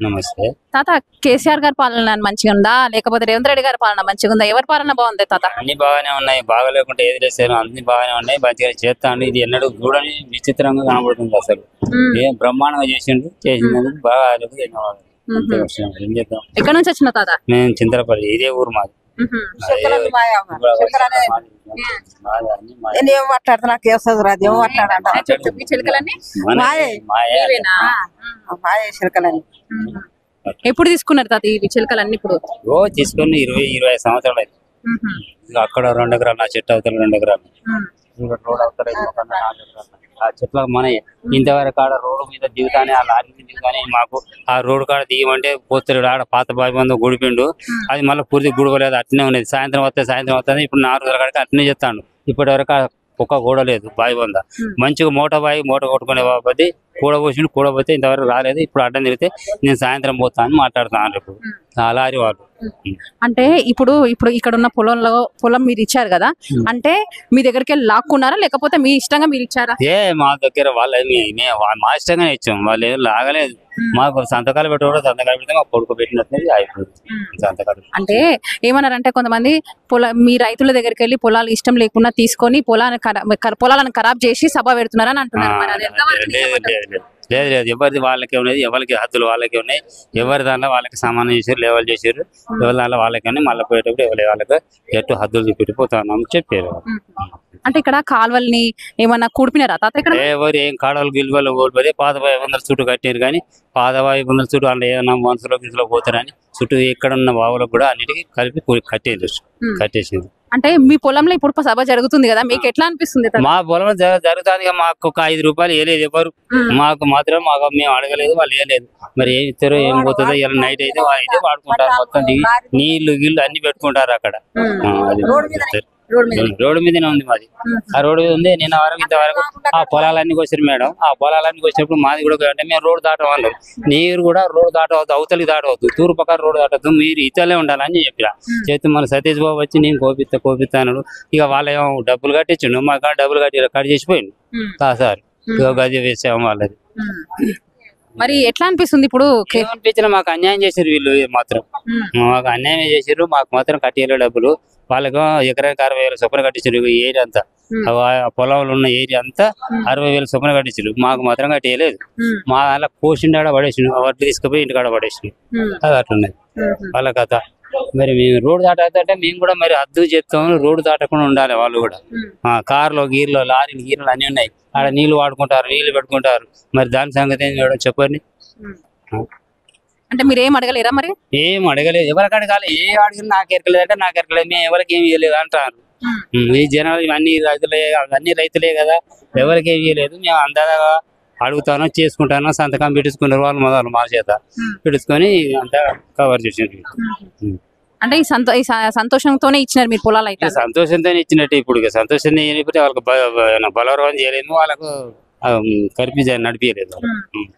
నమస్తే. తాత, కేసీఆర్ గారి పాలన మంచిగా ఉందా లేకపోతే రేవంత్ రెడ్డి గారి పాలన మంచిగా ఉందా? ఎవరి పాలన బాగుంది తాత? అన్ని బాగానే ఉన్నాయి, బాగాలేకుంటే ఏది లేసాను, అన్ని బాగానే ఉన్నాయి. మంచిగా చేస్తాను. ఇది ఎన్నడూ చూడని విచిత్రంగా కనబడుతుంది. అసలు ఏం బ్రహ్మాండంగా చేసినందుకు బాగా ధన్యవాదాలు. అంతే విషయం. ఏం చేద్దాం. ఎక్కడ నుంచి వచ్చిన తాత? మేము చింతలపల్లి, ఇదే ఊరు మాది. ఏం మాట్లాడుతున్నా కేసు రాదు, ఏం మాట్లాడంట ఈ చిలుకలన్నీ చిలకలని ఎప్పుడు తీసుకున్నారు తాత ఈ చిలుకలన్నీ? ఇప్పుడు తీసుకొని 20-25 సంవత్సరాలు అయింది. అక్కడ 2 ఎకరాలు, నా చెట్టు అవతల 2 ఎకరాలు, రోడ్ అవతల 1 ఎకరం, 4 ఎకరాలు. ఆ చెట్లకు మన ఇంతవరకు ఆడ రోడ్డు మీద దిగుతానే, ఆ లారీ మీద దిగుతానే మాకు ఆ రోడ్డు కాడ దిగమంటే పోతాడు. ఆడ పాత బావి మందు గుడిపిండు, అది మళ్ళీ పూర్తి గుడవలేదు, అట్నే ఉన్నది. సాయంత్రం వస్తుంది. ఇప్పుడు 4 గంటల కాడికి అట్నే చెప్తాడు. ఇప్పటి వరకు ఒక్క గోడ లేదు బావి వంద. మంచిగా మూట కొట్టుకునే బాబు కూడపోతే ఇంతవరకు రాలేదు. ఇప్పుడు అడ్డం తిరిగితే నేను సాయంత్రం పోతా అని మాట్లాడుతాను. రేపు ఆ లారీ వాళ్ళు అంటే ఇప్పుడు ఇక్కడ ఉన్న పొలం మీరు ఇచ్చారు కదా, అంటే మీ దగ్గరికి వెళ్ళి లాక్కున్నారా లేకపోతే మీ ఇష్టంగా మీరు ఇచ్చారా? మా దగ్గర మా ఇష్టంగానే ఇచ్చాం. వాళ్ళు ఏం లాగలేదు. మాకు సంతకాలు పెడితే మాకు కొడుకు పెట్టినట్టు సంతకాలు. అంటే ఏమన్నారంటే కొంతమంది మీ రైతుల దగ్గరికి వెళ్ళి పొలాలు ఇష్టం లేకుండా తీసుకొని పొలాలను ఖరాబ్ చేసి సభ పెడుతున్నారని అంటున్నారు. లేదు, ఎవరిది వాళ్ళకే ఉన్నది, ఎవరికి హద్దులు వాళ్ళకే ఉన్నాయి. ఎవరి దాంట్లో వాళ్ళకి సమానం చేశారు, లెవెల్ చేశారు. ఎవరి దాంట్లో వాళ్ళకే ఉన్నాయి. మళ్ళీ పోయేటప్పుడు ఎవరి వాళ్ళకి ఎట్టు హద్దులు చూపెట్టిపోతామని చెప్పారు. అంటే ఇక్కడ కాలువల్ని ఏమన్నా కూడిపినారా తాత? ఇక్కడ ఎవరు ఏం కాడలు గిల్వలు ఓడిపోతే పాత 500 చుట్టూ కట్టారు. కానీ పాత 500 చుట్టూ అందులో ఏదైనా మనసులో పోతారని చుట్టూ ఎక్కడ ఉన్న బావులకు కూడా అన్నిటికీ కలిపి కట్టేసింది. అంటే మీ పొలంలో ఇప్పుడు సభ జరుగుతుంది కదా, మీకు ఎట్లా అనిపిస్తుంది? మా పొలంలో జరుగుతుంది. మాకు ఒక 5 రూపాయలు వేయలేదు ఎవరు. మాకు మాత్రం మేము అడగలేదు, వాళ్ళు వేయలేదు. మరి ఏం ఇస్తారో ఏం పోతుందో. ఇలా నైట్ అయితే వాళ్ళు వాడుకుంటారు. మొత్తం నీళ్లు గిళ్ళు అన్ని పెట్టుకుంటారు అక్కడ. రోడ్డు మీదనే ఉంది మాది. ఆ రోడ్డు మీద ఉంది. నిన్న వరకు ఇంతవరకు ఆ పొలాలన్నీ వచ్చారు మేడం. ఆ పొలాలన్నీ వచ్చినప్పుడు మాది కూడా అంటే మేము రోడ్డు దాటవద్దు, నీరు కూడా రోడ్డు దాటవద్దు, అవతలికి దాటవద్దు, తూర్పు పక్కన రోడ్డు దాటవద్దు, మీరు ఇతలే ఉండాలని చెప్పిన. చేతి మన సతీష్ బాబు వచ్చి నేను కోపిస్తాను. ఇక వాళ్ళు ఏమో డబ్బులు కట్టించు, మా కాడ డబ్బులు కట్ చేసిపోయింది సార్. గది వేసాము వాళ్ళది. మరి ఎట్లా అనిపిస్తుంది ఇప్పుడు? ఏమనిపించిన మాకు అన్యాయం చేశారు వీళ్ళు. మాత్రం మాకు అన్యాయం చేశారు. మాకు మాత్రం కట్టేయాలి డబ్బులు. వాళ్ళకు ఎకరానికి 60,000 చొప్పున కట్టించారు. ఈ ఏరియా అంతా, పొలంలో ఉన్న ఏరియా అంతా 60,000 చొప్పున కట్టించారు. మాకు మాత్రం కట్టేయలేదు. మా అలా కోసిండాడ పడేసిండు, వాటిని తీసుకుపోయి ఇంటికాడ పడేసిండు. అది అట్లున్నది వాళ్ళ కథ. మరి మేము రోడ్డు దాటాలంటే మేము కూడా మరి అద్దు చెప్తాము. రోడ్డు దాటకుండా ఉండాలి వాళ్ళు కూడా. కార్లో గీర్లో లారీలు గీర్లు అన్ని ఉన్నాయి. ఆడ నీళ్లు వాడుకుంటారు, నీళ్లు పెట్టుకుంటారు. మరి దాని సంగతి ఏం చెప్పండి. అంటే మీరు ఏం అడగలేరా? మరి ఏం అడగలేదు. ఎవరికి అడగాలి? ఏ అడిగినా నాకు ఎరకలేదు అంటే నాకు ఎరకలేదు, మేము ఎవరికి ఏమి ఇవ్వలేదు అంటారు. ఈ జనాలు అన్ని రైతులే కదా, ఎవరికి ఏమి ఇవ్వలేదు. మేము అందాగా అడుగుతానో చేసుకుంటానో సంతకం పెట్టించుకున్నారు వాళ్ళు మొదలు మా చేత పెట్టించుకొని అంతా కవర్ చేసారు. అంటే ఈ సంతోషంతోనే ఇచ్చినారు మీరు పొలాలు? అయితే సంతోషంతోనే ఇచ్చినట్టు. ఇప్పుడు సంతోషం వాళ్ళకి బలవరం చేయలేదు, వాళ్ళకు కలిపి నడిపించలేదు.